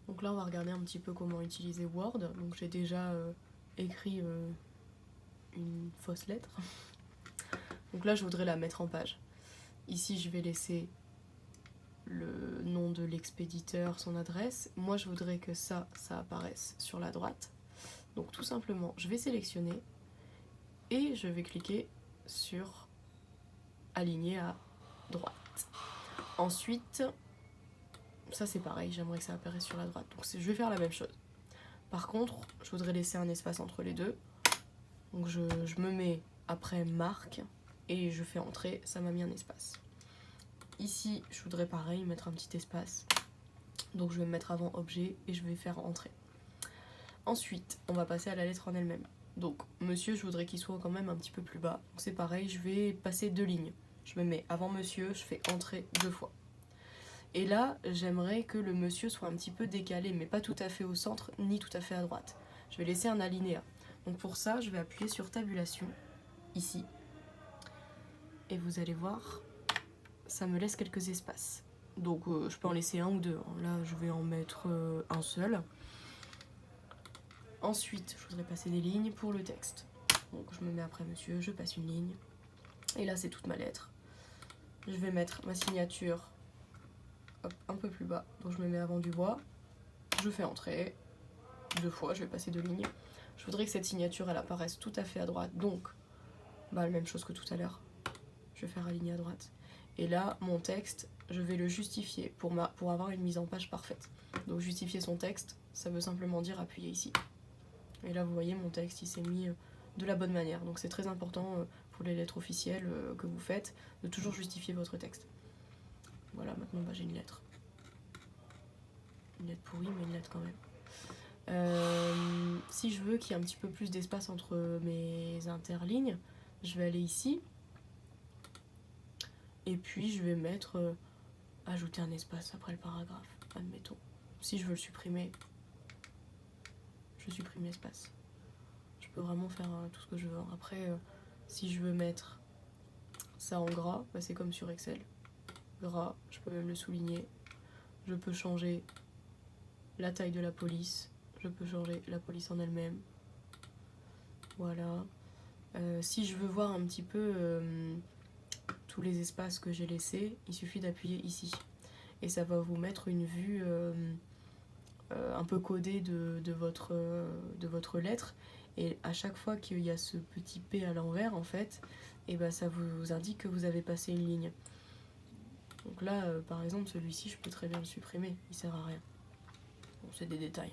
Donc là on va regarder un petit peu comment utiliser Word. Donc j'ai déjà écrit une fausse lettre. Donc là je voudrais la mettre en page. Ici je vais laisser le nom de l'expéditeur, son adresse. Moi je voudrais que ça apparaisse sur la droite. Donc tout simplement je vais sélectionner et je vais cliquer sur aligner à droite. Ensuite, ça c'est pareil, j'aimerais que ça apparaisse sur la droite. Donc je vais faire la même chose. Par contre, je voudrais laisser un espace entre les deux. Donc je me mets après marque et je fais entrer, ça m'a mis un espace. Ici, je voudrais pareil mettre un petit espace. Donc je vais me mettre avant objet et je vais faire entrer. Ensuite, on va passer à la lettre en elle-même. Donc monsieur, je voudrais qu'il soit quand même un petit peu plus bas. Donc c'est pareil, je vais passer 2 lignes. Je me mets avant monsieur, je fais entrer 2 fois. Et là, j'aimerais que le monsieur soit un petit peu décalé, mais pas tout à fait au centre, ni tout à fait à droite. Je vais laisser un alinéa. Donc pour ça, je vais appuyer sur tabulation, ici. Et vous allez voir, ça me laisse quelques espaces. Donc je peux en laisser un ou deux. Là, je vais en mettre un seul. Ensuite, je voudrais passer des lignes pour le texte. Donc je me mets après monsieur, je passe une ligne. Et là, c'est toute ma lettre. Je vais mettre ma signature hop, un peu plus bas. Donc je me mets avant du bois. Je fais entrer 2 fois, je vais passer 2 lignes. Je voudrais que cette signature, elle apparaisse tout à fait à droite. Donc, la même chose que tout à l'heure. Je vais faire aligner à droite. Et là, mon texte, je vais le justifier pour avoir une mise en page parfaite. Donc justifier son texte, ça veut simplement dire appuyer ici. Et là, vous voyez, mon texte, il s'est mis de la bonne manière. Donc c'est très important pour les lettres officielles que vous faites, de toujours justifier votre texte. Voilà, maintenant j'ai une lettre. Une lettre pourrie, mais une lettre quand même. Si je veux qu'il y ait un petit peu plus d'espace entre mes interlignes, je vais aller ici. Et puis je vais mettre ajouter un espace après le paragraphe, admettons. Si je veux le supprimer, je supprime l'espace. Je peux vraiment faire tout ce que je veux. Après, si je veux mettre ça en gras, c'est comme sur Excel. Gras, je peux même le souligner. Je peux changer la taille de la police. Je peux changer la police en elle-même. Voilà. Si je veux voir un petit peu tous les espaces que j'ai laissés, il suffit d'appuyer ici. Et ça va vous mettre une vue un peu codée de votre lettre. Et à chaque fois qu'il y a ce petit P à l'envers, en fait, et ben ça vous indique que vous avez passé une ligne. Donc là, par exemple, celui-ci, je peux très bien le supprimer. Il sert à rien. Bon, c'est des détails.